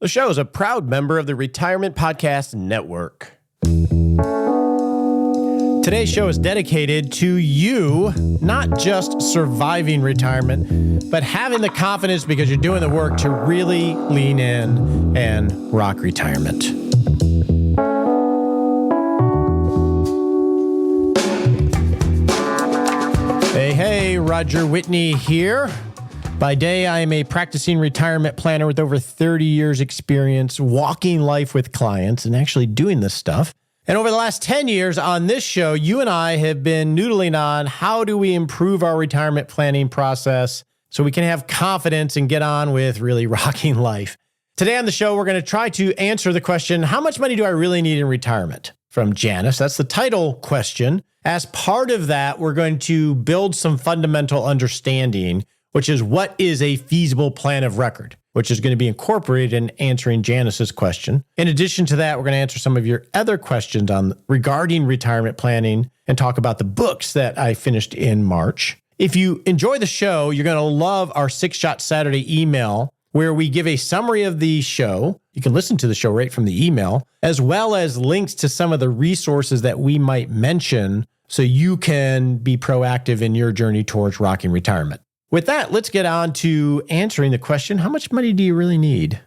The show is a proud member of the Retirement Podcast Network. Today's show is dedicated to you, not just surviving retirement, but having the confidence because you're doing the work to really lean in and rock retirement. Hey, Roger Whitney here. By day, I am a practicing retirement planner with over 30 years experience walking life with clients and actually doing this stuff. And over the last 10 years on this show, you and I have been noodling on how do we improve our retirement planning process so we can have confidence and get on with really rocking life. Today on the show, we're going to try to answer the question, how much money do I really need in retirement? From Janice. That's the title question. As part of that, we're going to build some fundamental understanding, which is what is a feasible plan of record, which is going to be incorporated in answering Janice's question. In addition to that, we're going to answer some of your other questions regarding retirement planning and talk about the books that I finished in March. If you enjoy the show, you're going to love our 6-Shot Saturday email, where we give a summary of the show. You can listen to the show right from the email, as well as links to some of the resources that we might mention so you can be proactive in your journey towards rocking retirement. With that, let's get on to answering the question, how much money do you really need?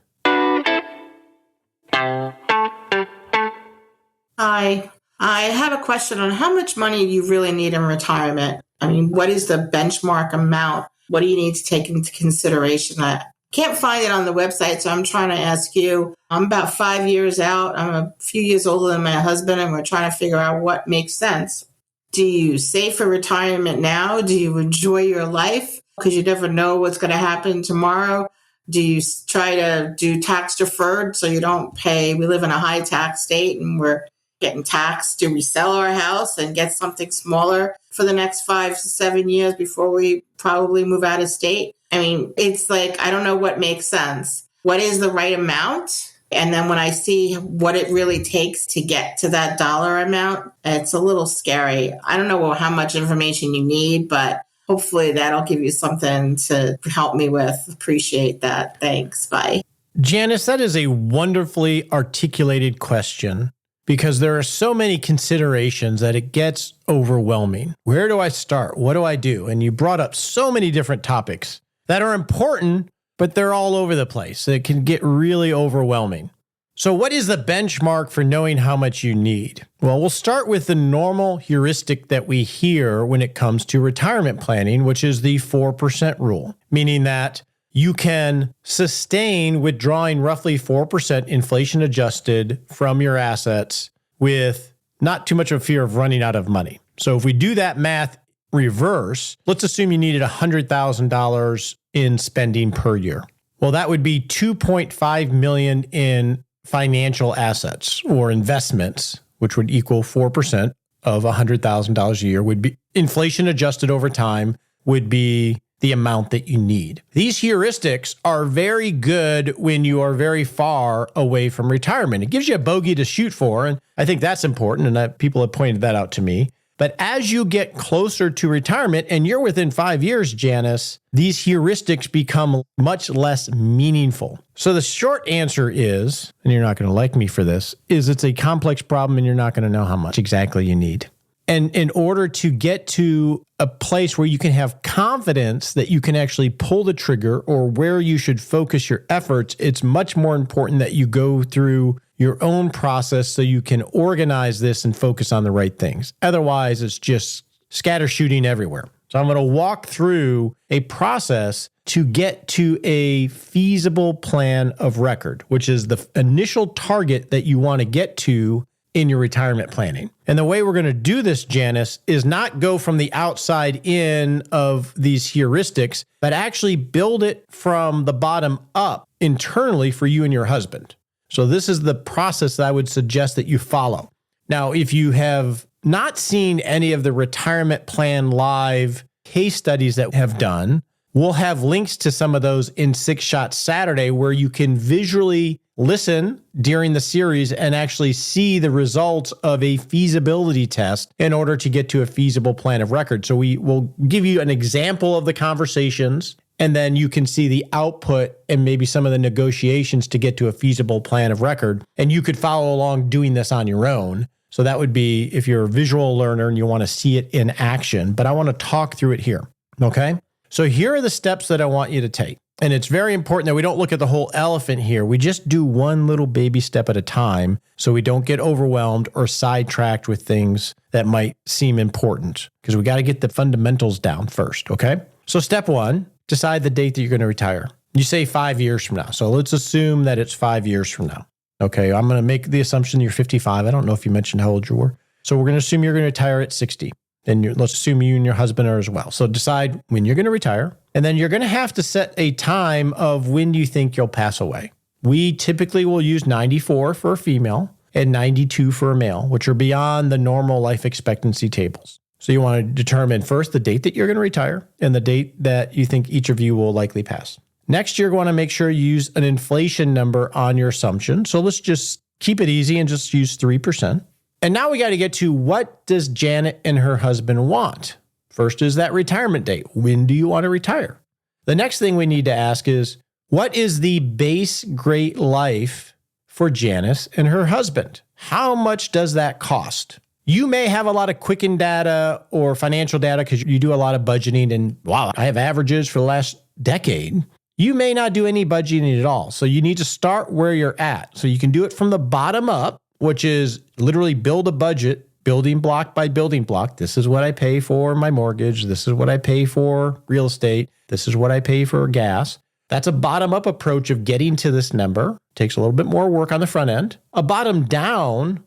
Hi, I have a question on how much money you really need in retirement. I mean, what is the benchmark amount? What do you need to take into consideration? I can't find it on the website, so I'm trying to ask you. I'm about 5 years out. I'm a few years older than my husband, and we're trying to figure out what makes sense. Do you save for retirement now? Do you enjoy your life? Because you never know what's going to happen tomorrow. Do you try to do tax deferred so you don't pay? We live in a high tax state and we're getting taxed. Do we sell our house and get something smaller for the next 5 to 7 years before we probably move out of state? I mean, it's like, I don't know what makes sense. What is the right amount? And then when I see what it really takes to get to that dollar amount, it's a little scary. I don't know how much information you need, but hopefully that'll give you something to help me with. Appreciate that. Thanks. Bye. Janice, that is a wonderfully articulated question because there are so many considerations that it gets overwhelming. Where do I start? What do I do? And you brought up so many different topics that are important, but they're all over the place. It can get really overwhelming. So what is the benchmark for knowing how much you need? Well, we'll start with the normal heuristic that we hear when it comes to retirement planning, which is the 4% rule, meaning that you can sustain withdrawing roughly 4% inflation adjusted from your assets with not too much of a fear of running out of money. So if we do that math reverse, let's assume you needed $100,000 in spending per year. Well, that would be $2.5 million in financial assets or investments, which would equal 4% of $100,000 a year, would be inflation adjusted over time, would be the amount that you need. These heuristics are very good when you are very far away from retirement. It gives you a bogey to shoot for, and I think that's important, and that people have pointed that out to me. But as you get closer to retirement, and you're within 5 years, Janice, these heuristics become much less meaningful. So the short answer is, and you're not going to like me for this, is it's a complex problem and you're not going to know how much exactly you need. And in order to get to a place where you can have confidence that you can actually pull the trigger or where you should focus your efforts, it's much more important that you go through your own process so you can organize this and focus on the right things. Otherwise, it's just scatter shooting everywhere. So I'm going to walk through a process to get to a feasible plan of record, which is the initial target that you want to get to in your retirement planning. And the way we're going to do this, Janice, is not go from the outside in of these heuristics, but actually build it from the bottom up internally for you and your husband. So this is the process that I would suggest that you follow. Now, if you have not seen any of the retirement plan live case studies that we have done, we'll have links to some of those in 6-Shot Saturday where you can visually listen during the series and actually see the results of a feasibility test in order to get to a feasible plan of record. So we will give you an example of the conversations And then you can see the output and maybe some of the negotiations to get to a feasible plan of record. And you could follow along doing this on your own. So that would be if you're a visual learner and you want to see it in action. But I want to talk through it here. Okay. So here are the steps that I want you to take. And it's very important that we don't look at the whole elephant here. We just do one little baby step at a time so we don't get overwhelmed or sidetracked with things that might seem important, because we got to get the fundamentals down first. Okay. So step one, decide the date that you're going to retire. You say 5 years from now. So let's assume that it's 5 years from now. Okay. I'm going to make the assumption you're 55. I don't know if you mentioned how old you were. So we're going to assume you're going to retire at 60. And let's assume you and your husband are as well. So decide when you're going to retire. And then you're going to have to set a time of when you think you'll pass away. We typically will use 94 for a female and 92 for a male, which are beyond the normal life expectancy tables. So you want to determine first the date that you're going to retire and the date that you think each of you will likely pass. Next, you're going to make sure you use an inflation number on your assumption. So let's just keep it easy and just use 3%. And now we got to get to, what does Janet and her husband want? First is that retirement date. When do you want to retire? The next thing we need to ask is, what is the base great life for Janice and her husband? How much does that cost? You may have a lot of Quicken data or financial data because you do a lot of budgeting, and wow, I have averages for the last decade. You may not do any budgeting at all. So you need to start where you're at. So you can do it from the bottom up, which is literally build a budget, building block by building block. This is what I pay for my mortgage. This is what I pay for real estate. This is what I pay for gas. That's a bottom-up approach of getting to this number. Takes a little bit more work on the front end. A top-down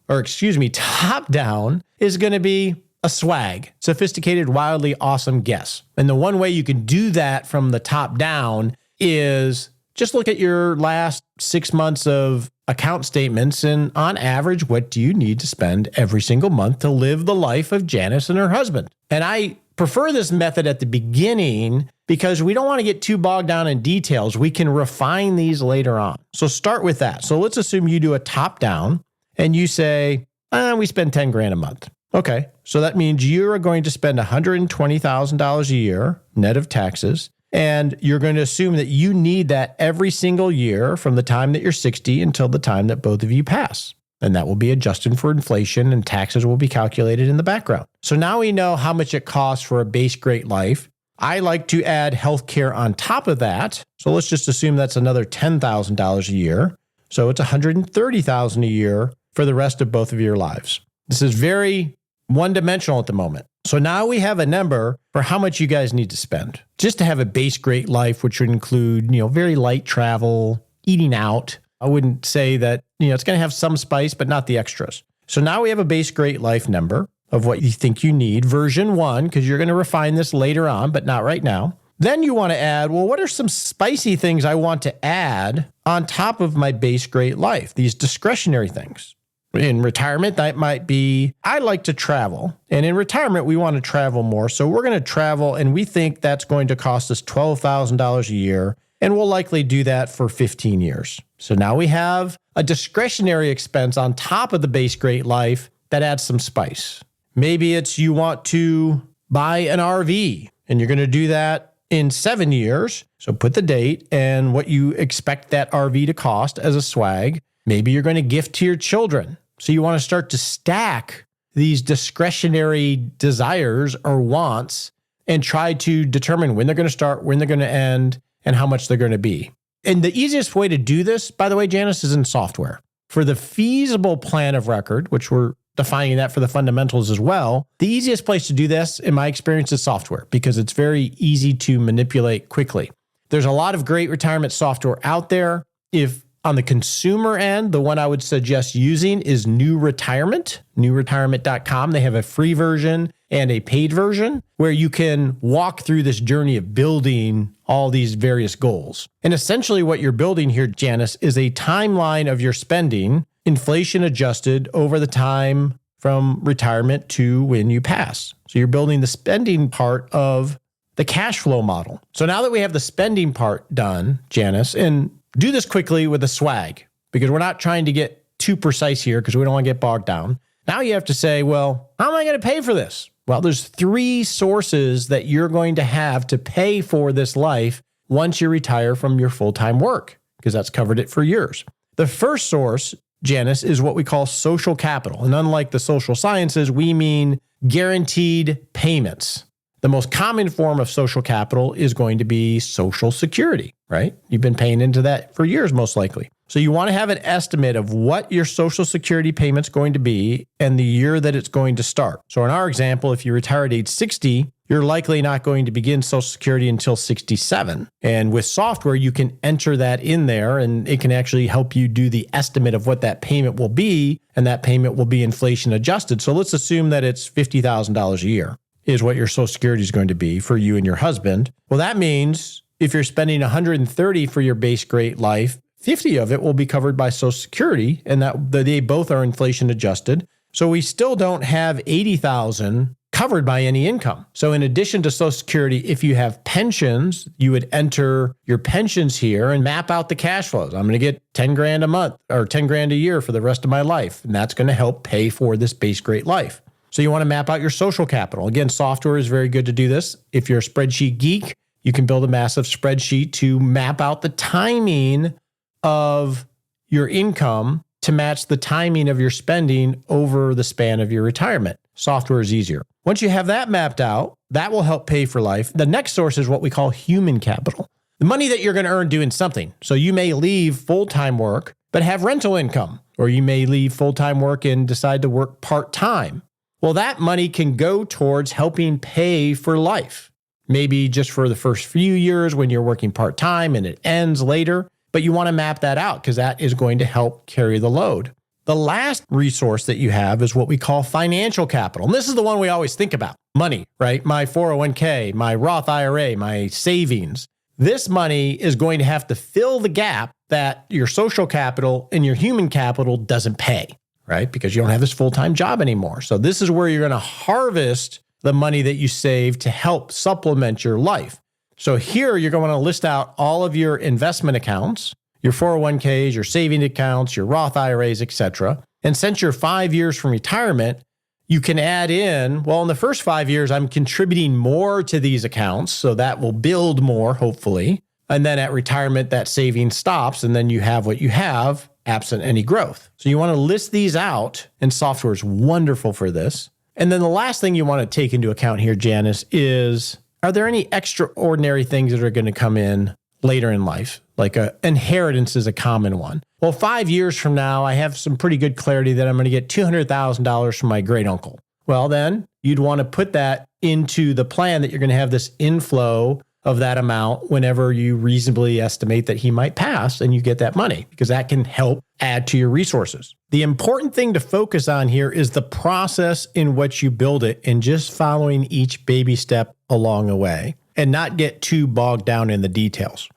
is going to be a swag, sophisticated, wildly awesome guess. And the one way you can do that from the top down is just look at your last 6 months of account statements, and on average, what do you need to spend every single month to live the life of Janice and her husband? And I prefer this method at the beginning because we don't want to get too bogged down in details. We can refine these later on. So start with that. So let's assume you do a top down and you say, we spend 10 grand a month. Okay. So that means you're going to spend $120,000 a year net of taxes. And you're going to assume that you need that every single year from the time that you're 60 until the time that both of you pass. And that will be adjusted for inflation, and taxes will be calculated in the background. So now we know how much it costs for a base great life. I like to add healthcare on top of that. So let's just assume that's another $10,000 a year. So it's $130,000 a year for the rest of both of your lives. This is very one-dimensional at the moment. So now we have a number for how much you guys need to spend just to have a base great life, which would include, very light travel, eating out. I wouldn't say that, it's going to have some spice, but not the extras. So now we have a base great life number of what you think you need, version 1, because you're going to refine this later on, but not right now. Then you want to add, what are some spicy things I want to add on top of my base great life? These discretionary things. In retirement, that might be, I like to travel. And in retirement, we want to travel more. So we're going to travel, and we think that's going to cost us $12,000 a year. And we'll likely do that for 15 years. So now we have a discretionary expense on top of the base great life that adds some spice. Maybe it's you want to buy an RV, and you're going to do that in 7 years. So put the date and what you expect that RV to cost as a swag. Maybe you're going to gift to your children. So you want to start to stack these discretionary desires or wants and try to determine when they're going to start, when they're going to end, and how much they're going to be. And the easiest way to do this, by the way, Janice, is in software. For the feasible plan of record, which we're defining that for the fundamentals as well, the easiest place to do this, in my experience, is software because it's very easy to manipulate quickly. There's a lot of great retirement software out there. If on the consumer end, the one I would suggest using is New Retirement, newretirement.com. They have a free version and a paid version where you can walk through this journey of building all these various goals. And essentially what you're building here, Janice, is a timeline of your spending, inflation adjusted over the time from retirement to when you pass. So you're building the spending part of the cash flow model. So now that we have the spending part done, Janice, and do this quickly with a swag because we're not trying to get too precise here because we don't want to get bogged down. Now you have to say, how am I going to pay for this? Well, there's 3 sources that you're going to have to pay for this life once you retire from your full-time work, because that's covered it for years. The first source, Janice, is what we call social capital. And unlike the social sciences, we mean guaranteed payments. The most common form of social capital is going to be Social Security, right? You've been paying into that for years, most likely. So you want to have an estimate of what your Social Security payment's going to be and the year that it's going to start. So in our example, if you retire at age 60, you're likely not going to begin Social Security until 67. And with software, you can enter that in there and it can actually help you do the estimate of what that payment will be. And that payment will be inflation adjusted. So let's assume that it's $50,000 a year is what your Social Security is going to be for you and your husband. Well, that means if you're spending $130 for your base great life, 50 of it will be covered by Social Security, and that they both are inflation adjusted. So we still don't have $80,000 covered by any income. So in addition to Social Security, if you have pensions, you would enter your pensions here and map out the cash flows. I'm going to get 10 grand a month or 10 grand a year for the rest of my life. And that's going to help pay for this base great life. So you want to map out your social capital. Again, software is very good to do this. If you're a spreadsheet geek, you can build a massive spreadsheet to map out the timing of your income to match the timing of your spending over the span of your retirement. Software is easier. Once you have that mapped out, that will help pay for life. The next source is what we call human capital. The money that you're going to earn doing something. So you may leave full-time work, but have rental income, or you may leave full-time work and decide to work part-time. Well, that money can go towards helping pay for life. Maybe just for the first few years when you're working part-time and it ends later, but you want to map that out because that is going to help carry the load. The last resource that you have is what we call financial capital. And this is the one we always think about. Money, right? My 401k, my Roth IRA, my savings. This money is going to have to fill the gap that your social capital and your human capital doesn't pay, right? Because you don't have this full-time job anymore. So this is where you're going to harvest the money that you save to help supplement your life. So here you're going to list out all of your investment accounts, your 401ks, your saving accounts, your Roth IRAs, etc. And since you're 5 years from retirement, you can add in, well, in the first 5 years, I'm contributing more to these accounts. So that will build more, hopefully. And then at retirement, that saving stops. And then you have what you have, absent any growth. So you want to list these out, and software is wonderful for this. And then the last thing you want to take into account here, Janice, is are there any extraordinary things that are going to come in later in life? Like inheritance is a common one. Well, 5 years from now, I have some pretty good clarity that I'm going to get $200,000 from my great uncle. Well, then you'd want to put that into the plan that you're going to have this inflow of that amount whenever you reasonably estimate that he might pass and you get that money, because that can help add to your resources. The important thing to focus on here is the process in which you build it and just following each baby step along the way and not get too bogged down in the details.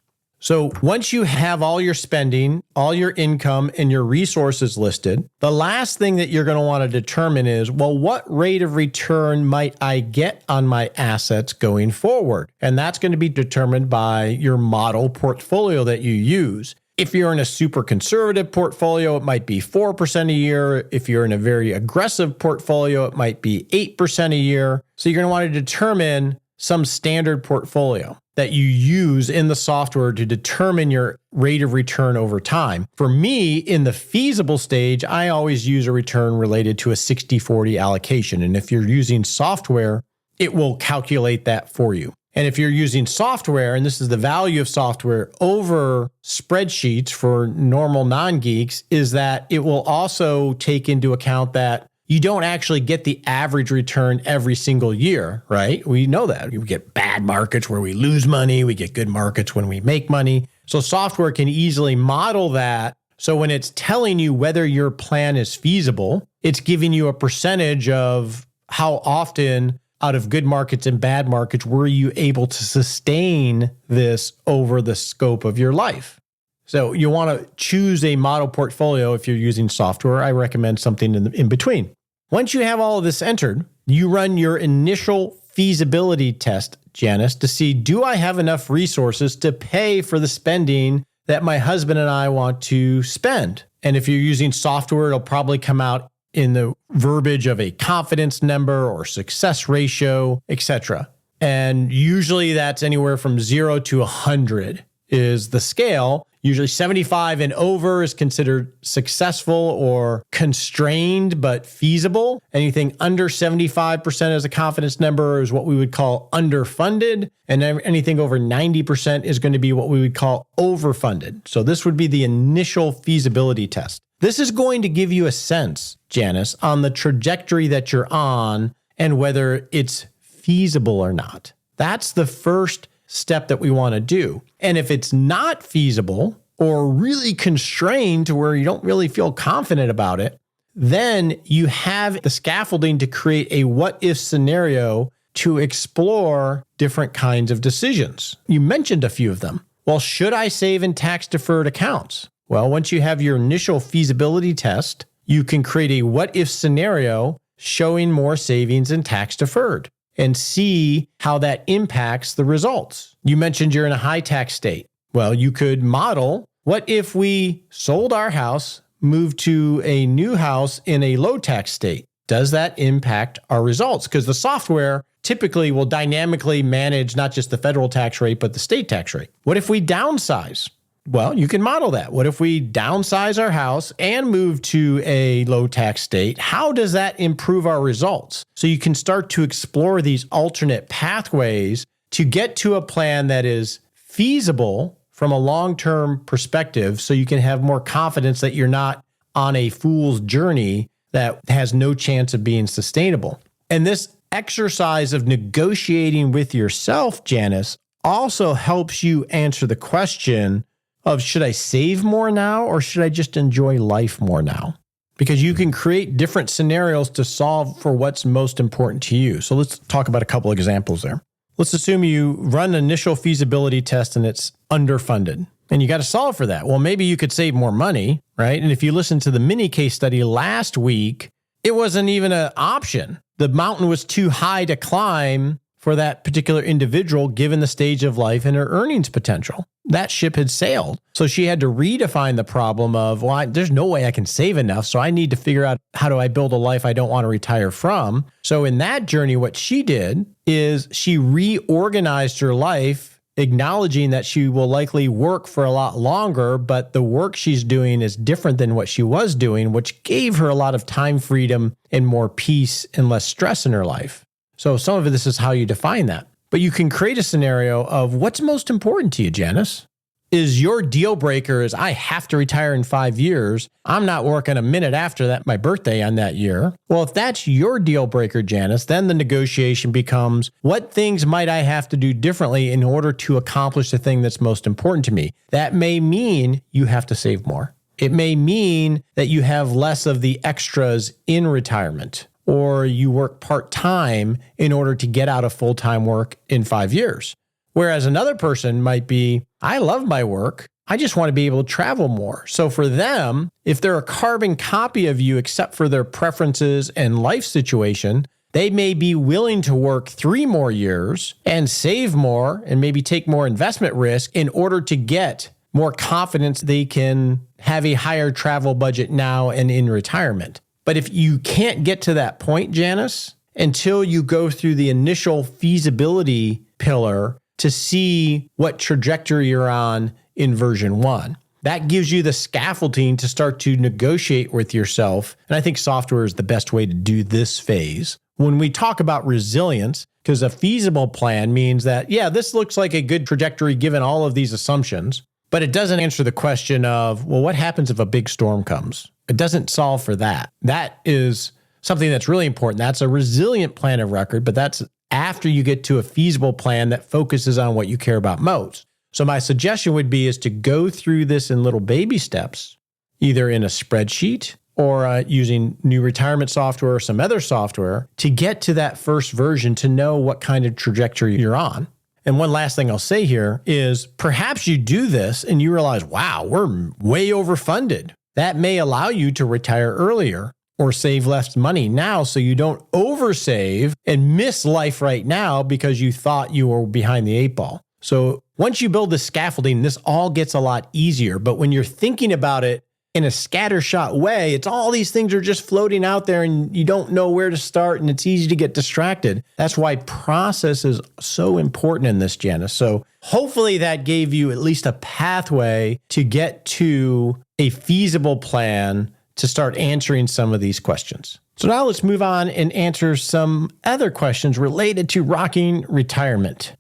So once you have all your spending, all your income, and your resources listed, the last thing that you're going to want to determine is, well, what rate of return might I get on my assets going forward? And that's going to be determined by your model portfolio that you use. If you're in a super conservative portfolio, it might be 4% a year. If you're in a very aggressive portfolio, it might be 8% a year. So you're going to want to determine some standard portfolio that you use in the software to determine your rate of return over time. For me, in the feasible stage, I always use a return related to a 60-40 allocation. And if you're using software, it will calculate that for you. And if you're using software, and this is the value of software over spreadsheets for normal non-geeks, is that it will also take into account that you don't actually get the average return every single year, right? We know that. We get bad markets where we lose money. We get good markets when we make money. So software can easily model that. So when it's telling you whether your plan is feasible, it's giving you a percentage of how often out of good markets and bad markets were you able to sustain this over the scope of your life. So you want to choose a model portfolio if you're using software. I recommend something in between. Once you have all of this entered, you run your initial feasibility test, Janice, to see, do I have enough resources to pay for the spending that my husband and I want to spend? And if you're using software, it'll probably come out in the verbiage of a confidence number or success ratio, etc. And usually that's anywhere from 0 to 100 is the scale. Usually 75 and over is considered successful or constrained but feasible. Anything under 75% as a confidence number is what we would call underfunded. And anything over 90% is going to be what we would call overfunded. So this would be the initial feasibility test. This is going to give you a sense, Janice, on the trajectory that you're on and whether it's feasible or not. That's the first step that we want to do. And if it's not feasible or really constrained to where you don't really feel confident about it, then you have the scaffolding to create a what-if scenario to explore different kinds of decisions. You mentioned a few of them. Well, should I save in tax-deferred accounts? Well, once you have your initial feasibility test, you can create a what-if scenario showing more savings in tax-deferred and see how that impacts the results. You mentioned you're in a high tax state. Well, you could model, what if we sold our house, moved to a new house in a low tax state? Does that impact our results? Because the software typically will dynamically manage not just the federal tax rate, but the state tax rate. What if we downsize? Well, you can model that. What if we downsize our house and move to a low tax state? How does that improve our results? So you can start to explore these alternate pathways to get to a plan that is feasible from a long-term perspective, so you can have more confidence that you're not on a fool's journey that has no chance of being sustainable. And this exercise of negotiating with yourself, Janice, also helps you answer the question of, should I save more now or should I just enjoy life more now? Because you can create different scenarios to solve for what's most important to you. So let's talk about a couple examples there. Let's assume you run an initial feasibility test and it's underfunded and you got to solve for that. Well, maybe you could save more money, right? And if you listen to the mini case study last week, it wasn't even an option. The mountain was too high to climb for that particular individual, given the stage of life and her earnings potential. That ship had sailed. So she had to redefine the problem of, well, there's no way I can save enough, so I need to figure out, how do I build a life I don't want to retire from? So in that journey, what she did is she reorganized her life, acknowledging that she will likely work for a lot longer, but the work she's doing is different than what she was doing, which gave her a lot of time freedom and more peace and less stress in her life. So some of this is how you define that. But you can create a scenario of what's most important to you, Janice. Is your deal breaker is I have to retire in 5 years. I'm not working a minute after that, my birthday on that year. Well, if that's your deal breaker, Janice, then the negotiation becomes, what things might I have to do differently in order to accomplish the thing that's most important to me? That may mean you have to save more. It may mean that you have less of the extras in retirement, or you work part-time in order to get out of full-time work in 5 years. Whereas another person might be, I love my work. I just want to be able to travel more. So for them, if they're a carbon copy of you, except for their preferences and life situation, they may be willing to work 3 more years and save more and maybe take more investment risk in order to get more confidence they can have a higher travel budget now and in retirement. But if you can't get to that point, Janice, until you go through the initial feasibility pillar to see what trajectory you're on in version 1, that gives you the scaffolding to start to negotiate with yourself. And I think software is the best way to do this phase. When we talk about resilience, because a feasible plan means that, yeah, this looks like a good trajectory given all of these assumptions, but it doesn't answer the question of, well, what happens if a big storm comes? It doesn't solve for that. That is something that's really important. That's a resilient plan of record, but that's after you get to a feasible plan that focuses on what you care about most. So my suggestion would be is to go through this in little baby steps, either in a spreadsheet or using new retirement software or some other software to get to that first version to know what kind of trajectory you're on. And one last thing I'll say here is perhaps you do this and you realize, wow, we're way overfunded. That may allow you to retire earlier or save less money now so you don't oversave and miss life right now because you thought you were behind the 8 ball. So once you build the scaffolding, this all gets a lot easier. But when you're thinking about it in a scattershot way. It's all these things are just floating out there and you don't know where to start and it's easy to get distracted. That's why process is so important in this, Janice. So hopefully that gave you at least a pathway to get to a feasible plan to start answering some of these questions. So now let's move on and answer some other questions related to rocking retirement.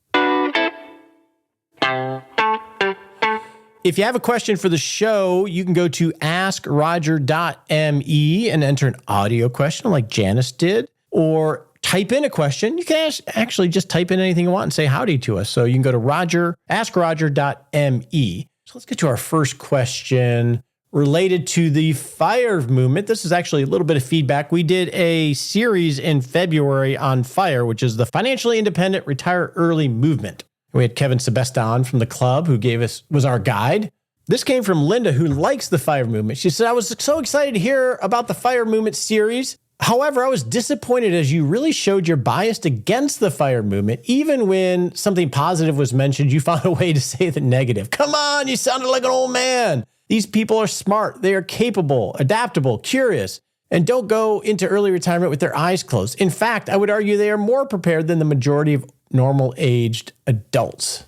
If you have a question for the show, you can go to askroger.me and enter an audio question like Janice did, or type in a question. You can actually just type in anything you want and say howdy to us. So you can go to askroger.me. So let's get to our first question related to the FIRE movement. This is actually a little bit of feedback. We did a series in February on FIRE, which is the Financially Independent Retire Early Movement. We had Kevin Sebestan from the club who was our guide. This came from Linda, who likes the FIRE movement. She said, I was so excited to hear about the FIRE movement series. However, I was disappointed as you really showed your bias against the FIRE movement. Even when something positive was mentioned, you found a way to say the negative. Come on, you sounded like an old man. These people are smart. They are capable, adaptable, curious, and don't go into early retirement with their eyes closed. In fact, I would argue they are more prepared than the majority of normal-aged adults.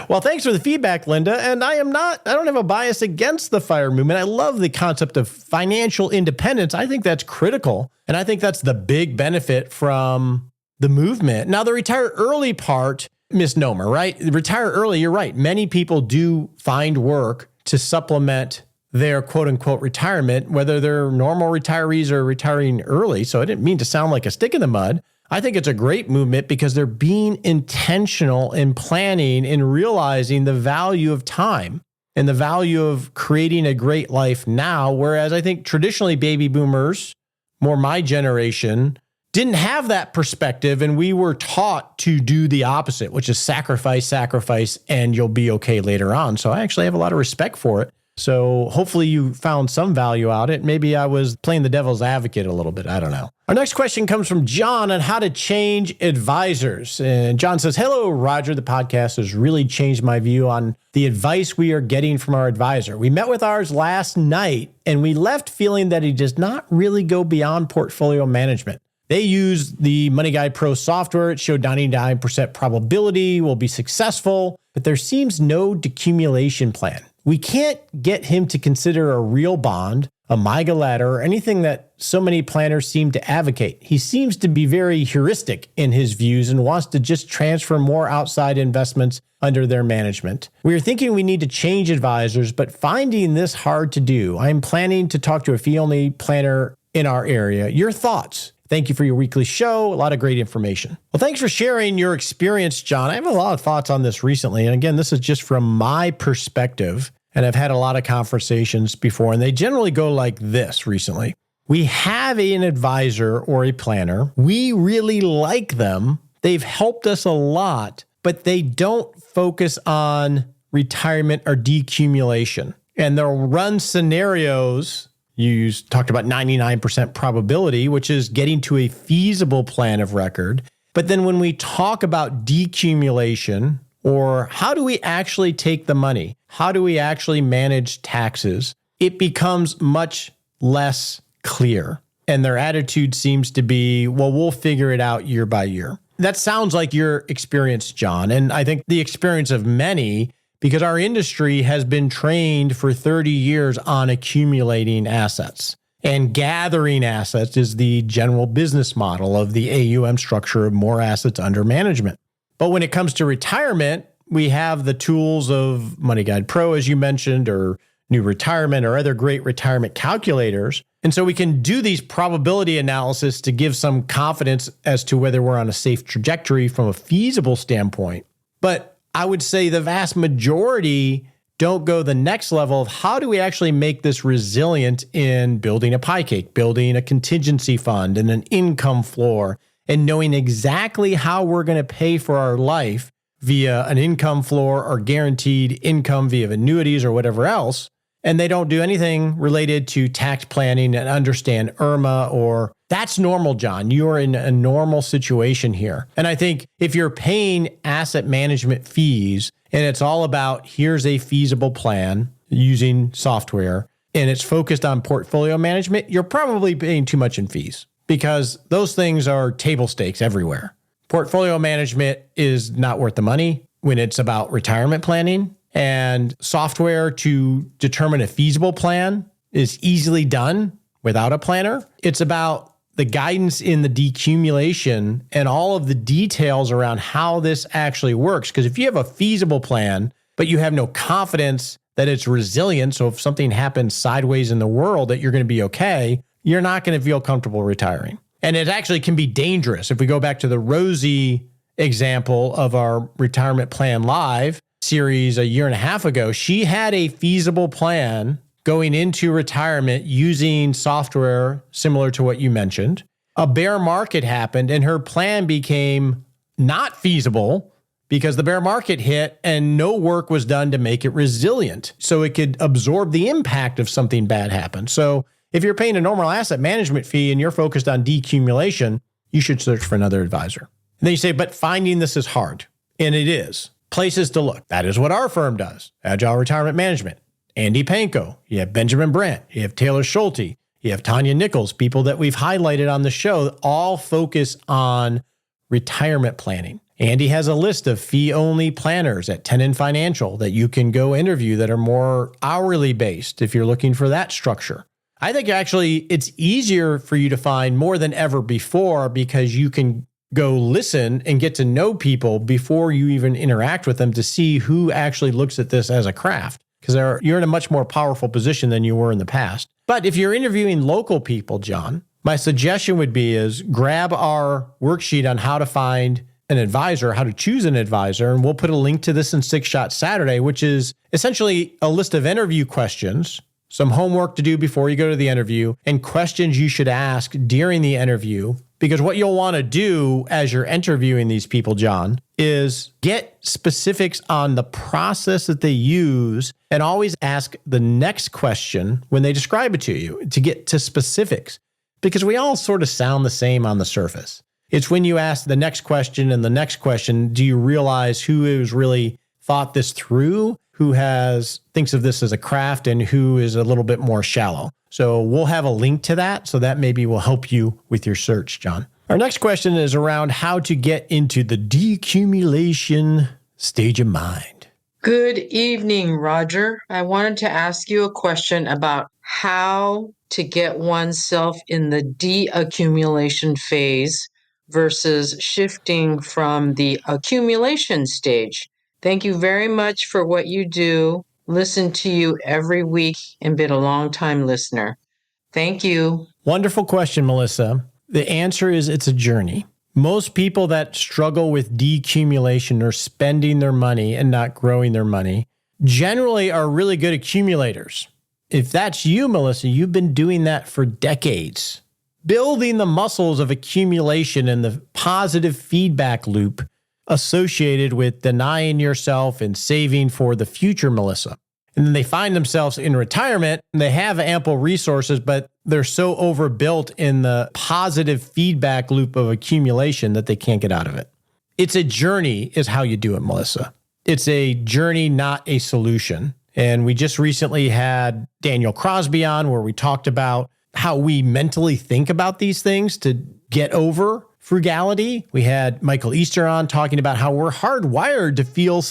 Well, thanks for the feedback, Linda. And I don't have a bias against the FIRE movement. I love the concept of financial independence. I think that's critical. And I think that's the big benefit from the movement. Now, the retire early part, misnomer, right? Retire early, you're right. Many people do find work to supplement their quote unquote retirement, whether they're normal retirees or retiring early. So I didn't mean to sound like a stick in the mud. I think it's a great movement because they're being intentional in planning and realizing the value of time and the value of creating a great life now. Whereas I think traditionally baby boomers, more my generation, didn't have that perspective. And we were taught to do the opposite, which is sacrifice, and you'll be okay later on. So I actually have a lot of respect for it. So hopefully you found some value out of it. Maybe I was playing the devil's advocate a little bit. I don't know. Our next question comes from John on how to change advisors. And John says, hello, Roger. The podcast has really changed my view on the advice we are getting from our advisor. We met with ours last night and we left feeling that he does not really go beyond portfolio management. They use the Money Guide Pro software. It showed 99% probability will be successful, but there seems no decumulation plan. We can't get him to consider a real bond, a MYGA ladder, or anything that so many planners seem to advocate. He seems to be very heuristic in his views and wants to just transfer more outside investments under their management. We are thinking we need to change advisors, but finding this hard to do. I'm planning to talk to a fee-only planner in our area. Your thoughts? Thank you for your weekly show. A lot of great information. Well, thanks for sharing your experience, John. I have a lot of thoughts on this recently. And again, this is just from my perspective. And I've had a lot of conversations before, and they generally go like this recently. We have an advisor or a planner. We really like them. They've helped us a lot, but they don't focus on retirement or decumulation. And they'll run scenarios. You talked about 99% probability, which is getting to a feasible plan of record. But then when we talk about decumulation, or how do we actually take the money? How do we actually manage taxes? It becomes much less clear. And their attitude seems to be, well, we'll figure it out year by year. That sounds like your experience, John. And I think the experience of many, because our industry has been trained for 30 years on accumulating assets. And gathering assets is the general business model of the AUM structure of more assets under management. But when it comes to retirement, we have the tools of Money Guide Pro, as you mentioned, or New Retirement or other great retirement calculators. And so we can do these probability analysis to give some confidence as to whether we're on a safe trajectory from a feasible standpoint. But I would say the vast majority don't go the next level of how do we actually make this resilient in building a pie cake, building a contingency fund and an income floor, and knowing exactly how we're going to pay for our life via an income floor or guaranteed income via annuities or whatever else. And they don't do anything related to tax planning and understand IRMA or that's normal, John. You're in a normal situation here. And I think if you're paying asset management fees and it's all about here's a feasible plan using software, and it's focused on portfolio management, you're probably paying too much in fees because those things are table stakes everywhere. Portfolio management is not worth the money when it's about retirement planning, and software to determine a feasible plan is easily done without a planner. It's about the guidance in the decumulation and all of the details around how this actually works. Because if you have a feasible plan, but you have no confidence that it's resilient, so if something happens sideways in the world that you're going to be okay, you're not going to feel comfortable retiring. And it actually can be dangerous. If we go back to the Rosie example of our Retirement Plan Live series a year and a half ago, she had a feasible plan going into retirement using software similar to what you mentioned. A bear market happened and her plan became not feasible because the bear market hit and no work was done to make it resilient so it could absorb the impact of something bad happened. So if you're paying a normal asset management fee and you're focused on decumulation, you should search for another advisor. And then you say, but finding this is hard. And it is. Places to look. That is what our firm does. Agile Retirement Management. Andy Panko. You have Benjamin Brandt. You have Taylor Schulte. You have Tanya Nichols, people that we've highlighted on the show, all focus on retirement planning. Andy has a list of fee-only planners at Tenon Financial that you can go interview that are more hourly based if you're looking for that structure. I think actually it's easier for you to find more than ever before because you can go listen and get to know people before you even interact with them to see who actually looks at this as a craft. Because you're in a much more powerful position than you were in the past. But if you're interviewing local people, John, my suggestion would be is grab our worksheet on how to find an advisor, how to choose an advisor, and we'll put a link to this in Six Shot Saturday, which is essentially a list of interview questions, some homework to do before you go to the interview, and questions you should ask during the interview. Because what you'll want to do as you're interviewing these people, John, is get specifics on the process that they use and always ask the next question when they describe it to you to get to specifics. Because we all sort of sound the same on the surface. It's when you ask the next question and the next question, do you realize who has really thought this through, who thinks of this as a craft, and who is a little bit more shallow. So we'll have a link to that, so that maybe will help you with your search, John. Our next question is around how to get into the decumulation stage of mind. Good evening, Roger. I wanted to ask you a question about how to get oneself in the deaccumulation phase versus shifting from the accumulation stage. Thank you very much for what you do. Listen to you every week and been a long-time listener. Thank you. Wonderful question, Melissa. The answer is it's a journey. Most people that struggle with decumulation or spending their money and not growing their money generally are really good accumulators. If that's you, Melissa, you've been doing that for decades. Building the muscles of accumulation and the positive feedback loop associated with denying yourself and saving for the future, Melissa. And then they find themselves in retirement and they have ample resources, but they're so overbuilt in the positive feedback loop of accumulation that they can't get out of it. It's a journey is how you do it, Melissa. It's a journey, not a solution. And we just recently had Daniel Crosby on where we talked about how we mentally think about these things to get over frugality. We had Michael Easter on talking about how we're hardwired to feel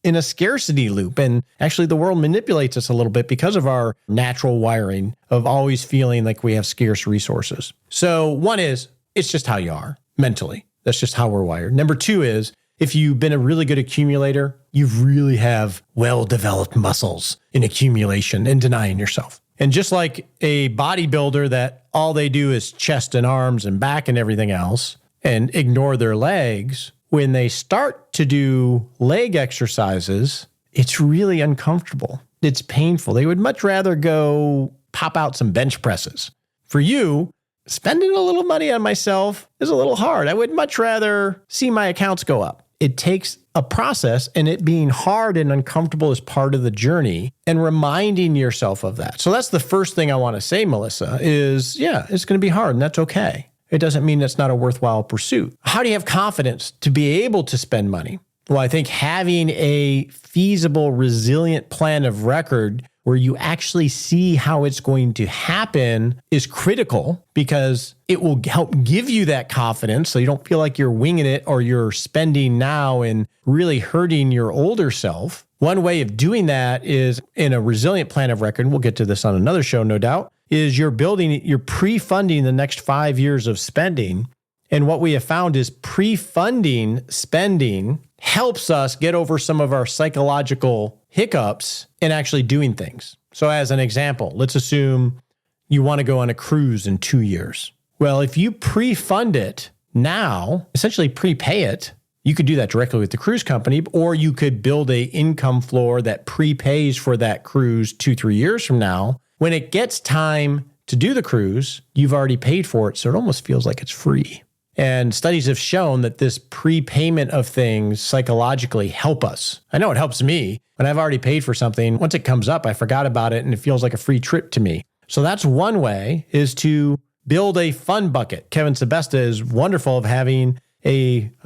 in a scarcity loop. And actually the world manipulates us a little bit because of our natural wiring of always feeling like we have scarce resources. So one is, it's just how you are mentally. That's just how we're wired. Number two is, if you've been a really good accumulator, you really have well-developed muscles in accumulation and denying yourself. And just like a bodybuilder that all they do is chest and arms and back and everything else and ignore their legs, when they start to do leg exercises, it's really uncomfortable. It's painful. They would much rather go pop out some bench presses. For you, spending a little money on myself is a little hard. I would much rather see my accounts go up. It takes a process, and it being hard and uncomfortable is part of the journey, and reminding yourself of that. So that's the first thing I want to say, Melissa, is it's going to be hard, and that's okay. It doesn't mean it's not a worthwhile pursuit. How do you have confidence to be able to spend money? Well, I think having a feasible, resilient plan of record where you actually see how it's going to happen is critical because it will help give you that confidence so you don't feel like you're winging it or you're spending now and really hurting your older self. One way of doing that is in a resilient plan of record, and we'll get to this on another show, no doubt, is you're pre-funding the next 5 years of spending. And what we have found is pre-funding spending helps us get over some of our psychological hiccups in actually doing things. So as an example, let's assume you want to go on a cruise in 2 years. Well, if you pre-fund it now, essentially prepay it, you could do that directly with the cruise company, or you could build an income floor that prepays for that cruise 2-3 years from now. When it gets time to do the cruise, you've already paid for it, so it almost feels like it's free. And studies have shown that this prepayment of things psychologically help us. I know it helps me. When I've already paid for something, once it comes up, I forgot about it and it feels like a free trip to me. So that's one way, is to build a fund bucket. Kevin Sebesta is wonderful of having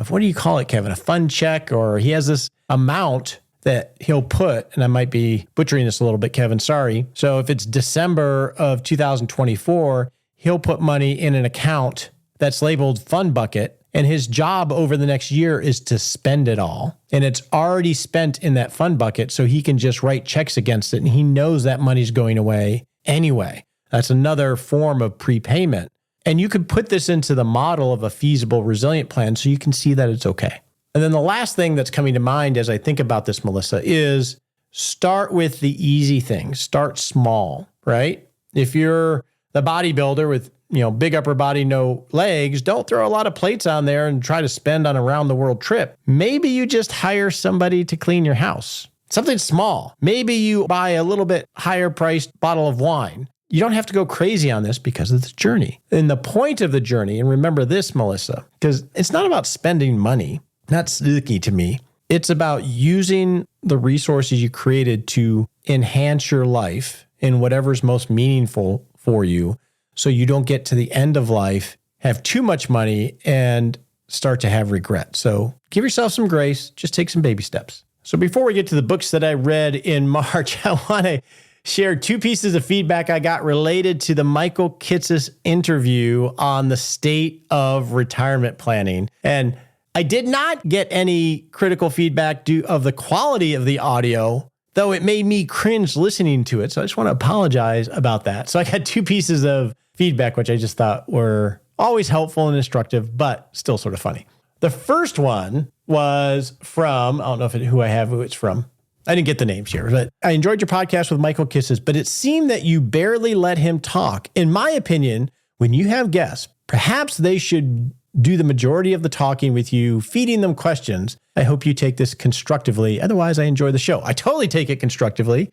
what do you call it, Kevin? A fund check, or he has this amount that he'll put, and I might be butchering this a little bit, Kevin, sorry. So if it's December of 2024, he'll put money in an account that's labeled fund bucket, and his job over the next year is to spend it all. And it's already spent in that fund bucket, so he can just write checks against it, and he knows that money's going away anyway. That's another form of prepayment. And you could put this into the model of a feasible resilient plan so you can see that it's okay. And then the last thing that's coming to mind as I think about this, Melissa, is start with the easy things. Start small, right? If you're the bodybuilder with big upper body, no legs, don't throw a lot of plates on there and try to spend on a round the world trip. Maybe you just hire somebody to clean your house. Something small. Maybe you buy a little bit higher priced bottle of wine. You don't have to go crazy on this because of the journey. And the point of the journey, and remember this, Melissa, because it's not about spending money. That's sticky to me. It's about using the resources you created to enhance your life in whatever's most meaningful for you, so you don't get to the end of life, have too much money, and start to have regret. So give yourself some grace. Just take some baby steps. So before we get to the books that I read in March, I want to share 2 pieces of feedback I got related to the Michael Kitces interview on the state of retirement planning. And I did not get any critical feedback due of the quality of the audio, though it made me cringe listening to it. So I just want to apologize about that. So I got 2 pieces of feedback, which I just thought were always helpful and instructive, but still sort of funny. The first one was from, I don't know who it's from. I didn't get the names here, but I enjoyed your podcast with Michael Kitces, but it seemed that you barely let him talk. In my opinion, when you have guests, perhaps they should do the majority of the talking with you, feeding them questions. I hope you take this constructively. Otherwise, I enjoy the show. I totally take it constructively.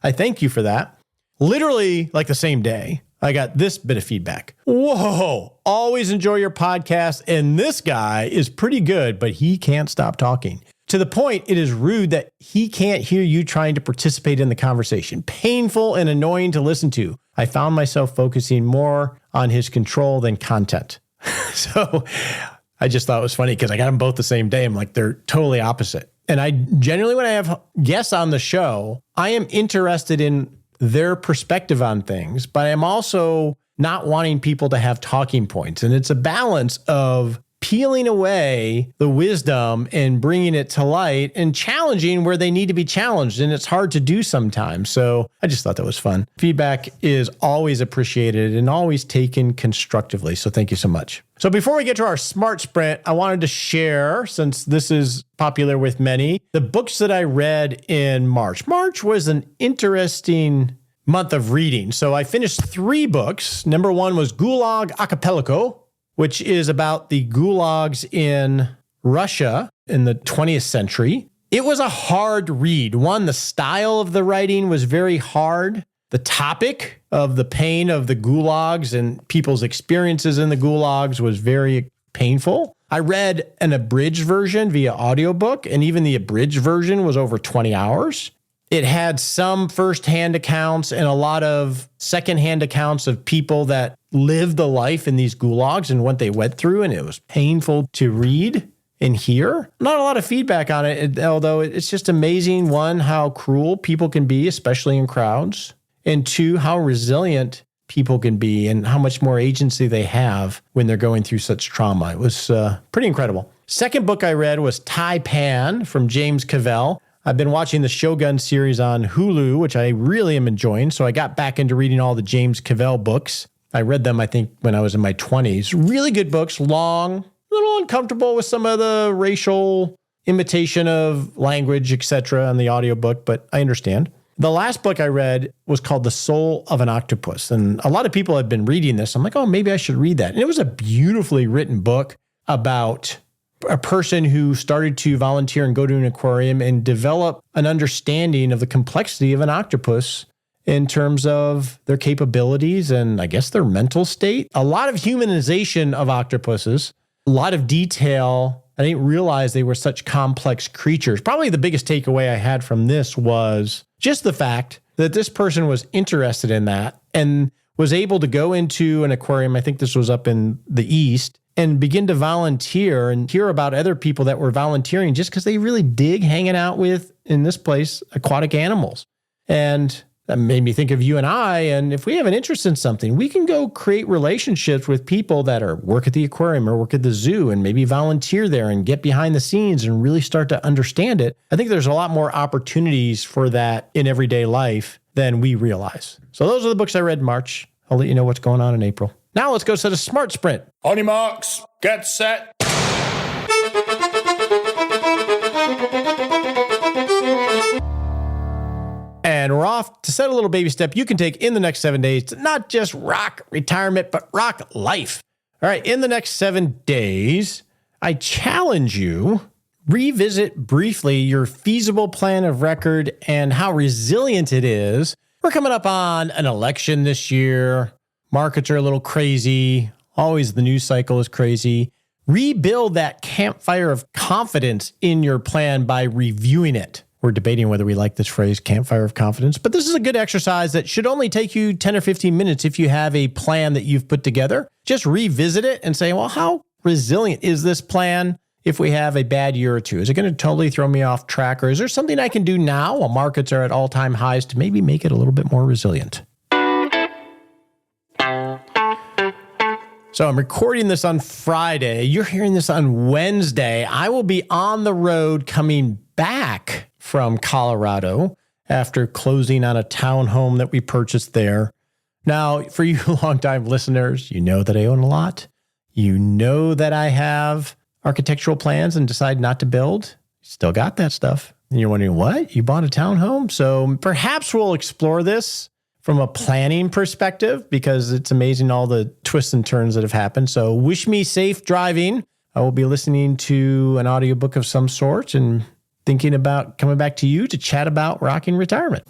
I thank you for that. Literally, like the same day, I got this bit of feedback. Whoa, always enjoy your podcast. And this guy is pretty good, but he can't stop talking. To the point, it is rude that he can't hear you trying to participate in the conversation. Painful and annoying to listen to. I found myself focusing more on his control than content. So I just thought it was funny because I got them both the same day. I'm like, they're totally opposite. And I generally, when I have guests on the show, I am interested in their perspective on things, but I'm also not wanting people to have talking points. And it's a balance of peeling away the wisdom and bringing it to light and challenging where they need to be challenged. And it's hard to do sometimes. So I just thought that was fun. Feedback is always appreciated and always taken constructively. So thank you so much. So before we get to our smart sprint, I wanted to share, since this is popular with many, the books that I read in March. March was an interesting month of reading. So I finished 3 books. Number 1 was Gulag Archipelago, which is about the gulags in Russia in the 20th century. It was a hard read. One, the style of the writing was very hard. The topic of the pain of the gulags and people's experiences in the gulags was very painful. I read an abridged version via audiobook, and even the abridged version was over 20 hours. It had some firsthand accounts and a lot of secondhand accounts of people that lived the life in these gulags and what they went through, and it was painful to read. in here. Not a lot of feedback on it, although it's just amazing, one, how cruel people can be, especially in crowds, and two, how resilient people can be and how much more agency they have when they're going through such trauma. It was pretty incredible. Second book I read was Taipan from James Cavell. I've been watching the Shogun series on Hulu, which I really am enjoying, so I got back into reading all the James Cavell books. I read them, I think, when I was in my 20s. Really good books, long, a little uncomfortable with some of the racial imitation of language, etc. on the audiobook, but I understand. The last book I read was called The Soul of an Octopus, and a lot of people have been reading this. I'm like, oh, maybe I should read that. And it was a beautifully written book about a person who started to volunteer and go to an aquarium and develop an understanding of the complexity of an octopus in terms of their capabilities and I guess their mental state. A lot of humanization of octopuses, a lot of detail. I didn't realize they were such complex creatures. Probably the biggest takeaway I had from this was just the fact that this person was interested in that and was able to go into an aquarium, I think this was up in the East, and begin to volunteer and hear about other people that were volunteering just because they really dig hanging out with, in this place, aquatic animals. And that made me think of you and I, and if we have an interest in something, we can go create relationships with people that are work at the aquarium or work at the zoo and maybe volunteer there and get behind the scenes and really start to understand it. I think there's a lot more opportunities for that in everyday life than we realize. So those are the books I read in March. I'll let you know what's going on in April. Now let's go set a smart sprint. On your marks, get set. And we're off to set a little baby step you can take in the next 7 days to not just rock retirement, but rock life. All right, in the next 7 days, I challenge you, revisit briefly your feasible plan of record and how resilient it is. We're coming up on an election this year. Markets are a little crazy. Always the news cycle is crazy. Rebuild that campfire of confidence in your plan by reviewing it. We're debating whether we like this phrase, campfire of confidence, but this is a good exercise that should only take you 10 or 15 minutes if you have a plan that you've put together. Just revisit it and say, well, how resilient is this plan if we have a bad year or two? Is it going to totally throw me off track, or is there something I can do now while markets are at all-time highs to maybe make it a little bit more resilient? So I'm recording this on Friday. You're hearing this on Wednesday. I will be on the road coming back from Colorado after closing on a townhome that we purchased there. Now, for you longtime listeners, you know that I own a lot. You know that I have architectural plans and decide not to build. Still got that stuff. And you're wondering, what? You bought a townhome? So perhaps we'll explore this from a planning perspective, because it's amazing all the twists and turns that have happened. So wish me safe driving. I will be listening to an audiobook of some sort and thinking about coming back to you to chat about rocking retirement.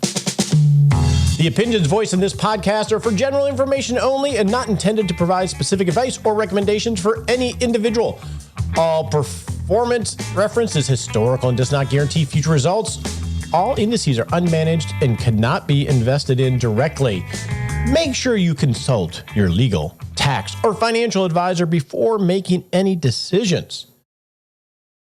The opinions voiced in this podcast are for general information only and not intended to provide specific advice or recommendations for any individual. All performance reference is historical and does not guarantee future results. All indices are unmanaged and cannot be invested in directly. Make sure you consult your legal, tax, or financial advisor before making any decisions.